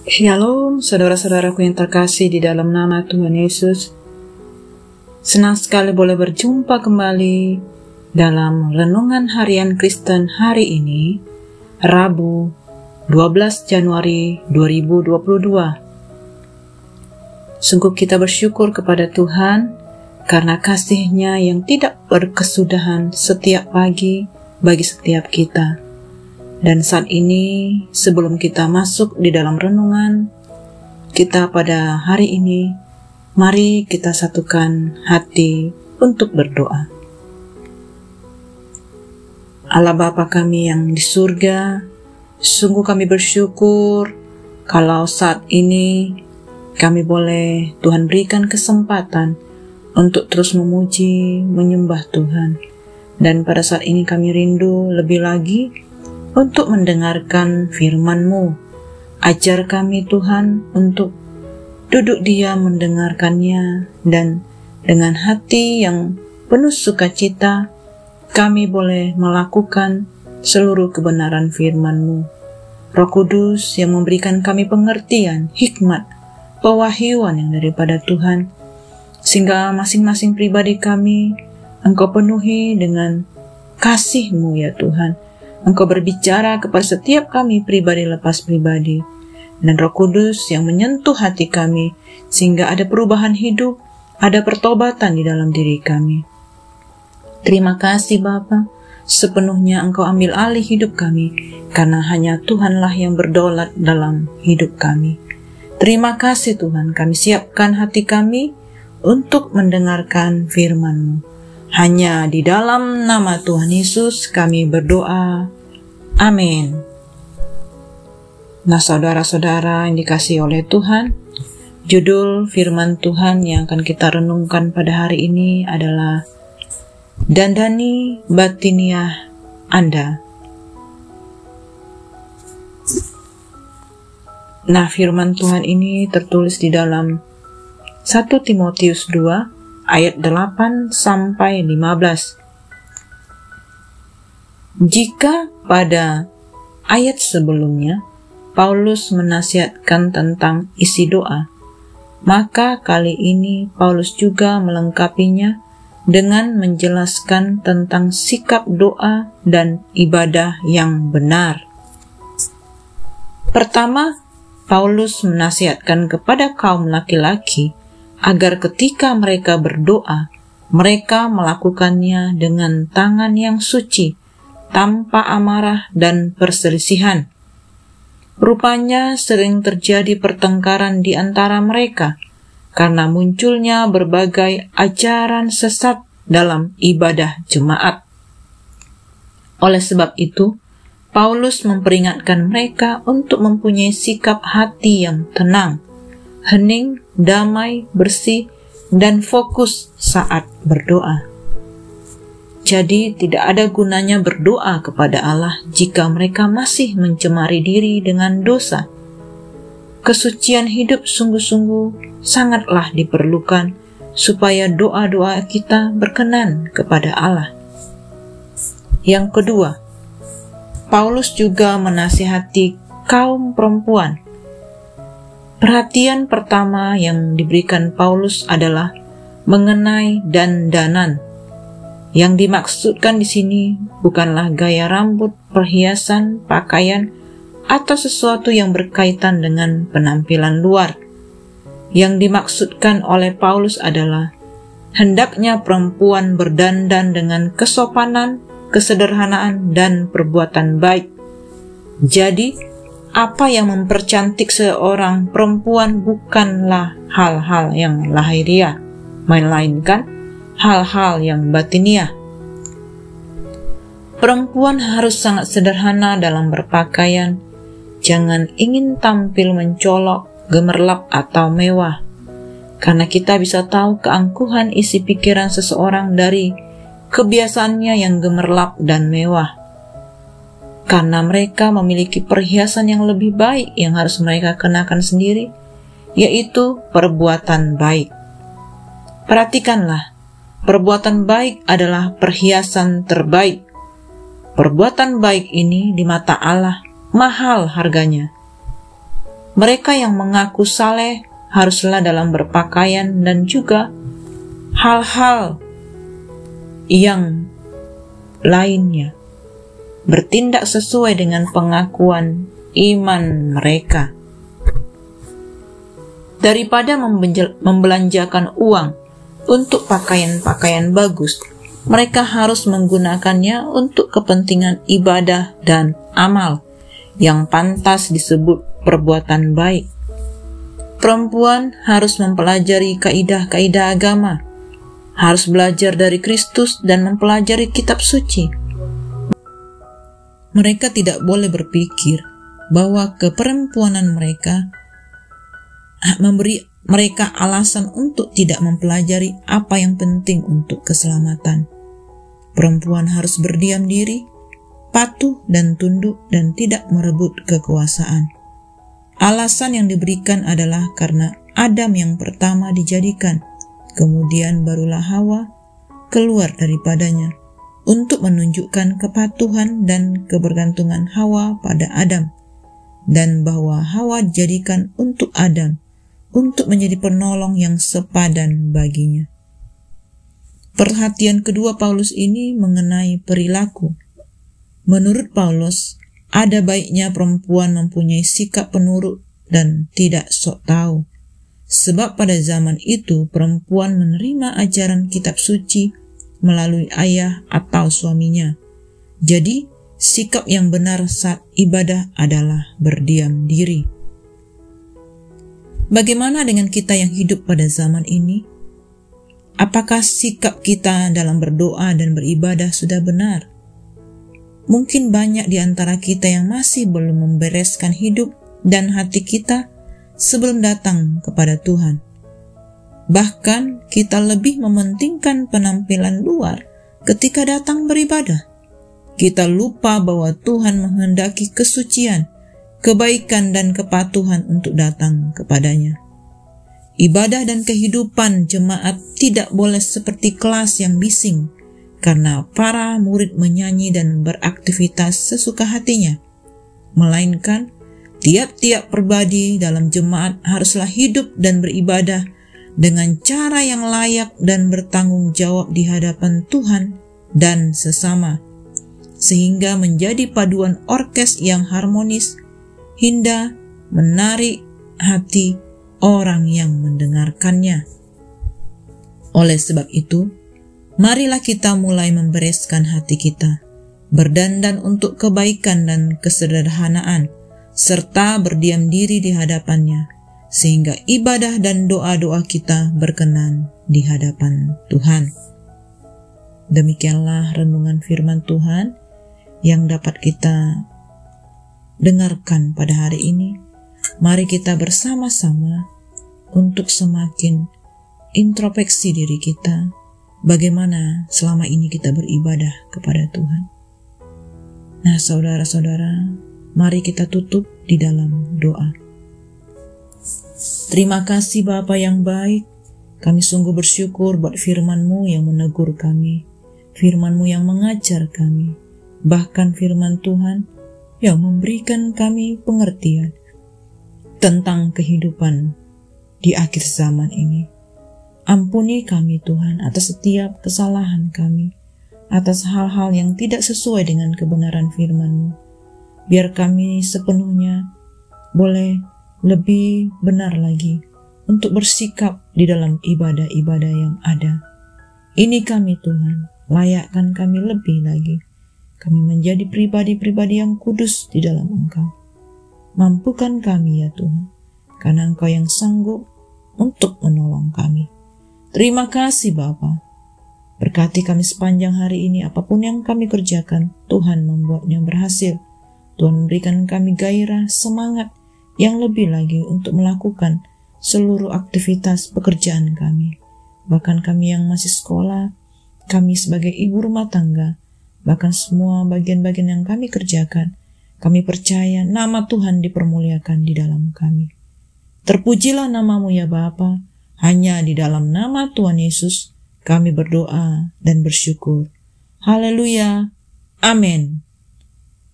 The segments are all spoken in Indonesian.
Shalom, saudara-saudaraku yang terkasih di dalam nama Tuhan Yesus. Senang sekali boleh berjumpa kembali dalam Renungan Harian Kristen hari ini, Rabu 12 Januari 2022. Sungguh kita bersyukur kepada Tuhan karena kasih-Nya yang tidak berkesudahan setiap pagi bagi setiap kita. Dan saat ini, sebelum kita masuk di dalam renungan kita pada hari ini, mari kita satukan hati untuk berdoa. Allah Bapa kami yang di surga, sungguh kami bersyukur kalau saat ini kami boleh Tuhan berikan kesempatan untuk terus memuji, menyembah Tuhan. Dan pada saat ini kami rindu lebih lagi untuk mendengarkan firman-Mu. Ajar kami Tuhan untuk duduk diam mendengarkannya, dan dengan hati yang penuh sukacita kami boleh melakukan seluruh kebenaran firman-Mu. Roh Kudus yang memberikan kami pengertian, hikmat, pewahyuan yang daripada Tuhan, sehingga masing-masing pribadi kami Engkau penuhi dengan kasih-Mu ya Tuhan. Engkau berbicara kepada setiap kami pribadi lepas pribadi, dan Roh Kudus yang menyentuh hati kami sehingga ada perubahan hidup, ada pertobatan di dalam diri kami. Terima kasih Bapa, sepenuhnya Engkau ambil alih hidup kami, karena hanya Tuhanlah yang berdaulat dalam hidup kami. Terima kasih Tuhan, kami siapkan hati kami untuk mendengarkan firman-Mu. Hanya di dalam nama Tuhan Yesus kami berdoa. Amin. Nah, saudara-saudara yang dikasihi oleh Tuhan, judul firman Tuhan yang akan kita renungkan pada hari ini adalah Dandani Batiniah Anda. Nah, firman Tuhan ini tertulis di dalam 1 Timotius 2 ayat 8 sampai 15. Jika pada ayat sebelumnya Paulus menasihatkan tentang isi doa, maka kali ini Paulus juga melengkapinya dengan menjelaskan tentang sikap doa dan ibadah yang benar. Pertama, Paulus menasihatkan kepada kaum laki-laki agar ketika mereka berdoa, mereka melakukannya dengan tangan yang suci, tanpa amarah dan perselisihan. Rupanya sering terjadi pertengkaran di antara mereka, karena munculnya berbagai ajaran sesat dalam ibadah jemaat. Oleh sebab itu, Paulus memperingatkan mereka untuk mempunyai sikap hati yang tenang, hening, damai, bersih, dan fokus saat berdoa. Jadi tidak ada gunanya berdoa kepada Allah jika mereka masih mencemari diri dengan dosa. Kesucian hidup sungguh-sungguh sangatlah diperlukan supaya doa-doa kita berkenan kepada Allah. Yang kedua, Paulus juga menasihati kaum perempuan. Perhatian pertama yang diberikan Paulus adalah mengenai dandanan. Yang dimaksudkan di sini bukanlah gaya rambut, perhiasan, pakaian, atau sesuatu yang berkaitan dengan penampilan luar. Yang dimaksudkan oleh Paulus adalah hendaknya perempuan berdandan dengan kesopanan, kesederhanaan, dan perbuatan baik. Jadi, apa yang mempercantik seorang perempuan bukanlah hal-hal yang lahiriah, melainkan hal-hal yang batiniah. Perempuan harus sangat sederhana dalam berpakaian, jangan ingin tampil mencolok, gemerlap, atau mewah, karena kita bisa tahu keangkuhan isi pikiran seseorang dari kebiasaannya yang gemerlap dan mewah. Karena mereka memiliki perhiasan yang lebih baik yang harus mereka kenakan sendiri, yaitu perbuatan baik. Perhatikanlah, perbuatan baik adalah perhiasan terbaik. Perbuatan baik ini di mata Allah mahal harganya. Mereka yang mengaku saleh haruslah dalam berpakaian dan juga hal-hal yang lainnya bertindak sesuai dengan pengakuan iman mereka. Daripada membelanjakan uang untuk pakaian-pakaian bagus, mereka harus menggunakannya untuk kepentingan ibadah dan amal yang pantas disebut perbuatan baik. Perempuan harus mempelajari kaidah-kaidah agama, harus belajar dari Kristus dan mempelajari kitab suci. Mereka tidak boleh berpikir bahwa keperempuanan mereka memberi mereka alasan untuk tidak mempelajari apa yang penting untuk keselamatan. Perempuan harus berdiam diri, patuh dan tunduk, dan tidak merebut kekuasaan. Alasan yang diberikan adalah karena Adam yang pertama dijadikan, kemudian barulah Hawa keluar daripadanya, untuk menunjukkan kepatuhan dan kebergantungan Hawa pada Adam, dan bahwa Hawa dijadikan untuk Adam, untuk menjadi penolong yang sepadan baginya. Perhatian kedua Paulus ini mengenai perilaku. Menurut Paulus, ada baiknya perempuan mempunyai sikap penurut dan tidak sok tahu. Sebab pada zaman itu perempuan menerima ajaran kitab suci melalui ayah atau suaminya. Jadi, sikap yang benar saat ibadah adalah berdiam diri. Bagaimana dengan kita yang hidup pada zaman ini? Apakah sikap kita dalam berdoa dan beribadah sudah benar? Mungkin banyak di antara kita yang masih belum membereskan hidup dan hati kita sebelum datang kepada Tuhan. Bahkan kita lebih mementingkan penampilan luar ketika datang beribadah. Kita lupa bahwa Tuhan menghendaki kesucian, kebaikan dan kepatuhan untuk datang kepadanya. Ibadah dan kehidupan jemaat tidak boleh seperti kelas yang bising, karena para murid menyanyi dan beraktivitas sesuka hatinya. Melainkan, tiap-tiap pribadi dalam jemaat haruslah hidup dan beribadah dengan cara yang layak dan bertanggung jawab di hadapan Tuhan dan sesama, sehingga menjadi paduan orkes yang harmonis, indah, menarik hati orang yang mendengarkannya. Oleh sebab itu, marilah kita mulai membereskan hati kita, berdandan untuk kebaikan dan kesederhanaan, serta berdiam diri di hadapannya, sehingga ibadah dan doa-doa kita berkenan di hadapan Tuhan. Demikianlah renungan firman Tuhan yang dapat kita dengarkan pada hari ini. Mari kita bersama-sama untuk semakin introspeksi diri kita, bagaimana selama ini kita beribadah kepada Tuhan. Nah, saudara-saudara, mari kita tutup di dalam doa. Terima kasih Bapa yang baik, kami sungguh bersyukur buat firman-Mu yang menegur kami, firman-Mu yang mengajar kami, bahkan firman Tuhan yang memberikan kami pengertian tentang kehidupan di akhir zaman ini. Ampuni kami Tuhan atas setiap kesalahan kami, atas hal-hal yang tidak sesuai dengan kebenaran firman-Mu. Biar kami sepenuhnya boleh lebih benar lagi untuk bersikap di dalam ibadah-ibadah yang ada. Ini kami Tuhan, layakkan kami lebih lagi. Kami menjadi pribadi-pribadi yang kudus di dalam Engkau. Mampukan kami ya Tuhan, karena Engkau yang sanggup untuk menolong kami. Terima kasih Bapa. Berkati kami sepanjang hari ini, apapun yang kami kerjakan, Tuhan membuatnya berhasil. Tuhan memberikan kami gairah, semangat yang lebih lagi untuk melakukan seluruh aktivitas pekerjaan kami. Bahkan kami yang masih sekolah, kami sebagai ibu rumah tangga, bahkan semua bagian-bagian yang kami kerjakan, kami percaya nama Tuhan dipermuliakan di dalam kami. Terpujilah nama-Mu ya Bapa. Hanya di dalam nama Tuhan Yesus kami berdoa dan bersyukur. Haleluya. Amin.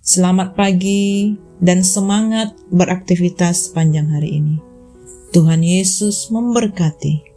Selamat pagi dan semangat beraktivitas sepanjang hari ini. Tuhan Yesus memberkati.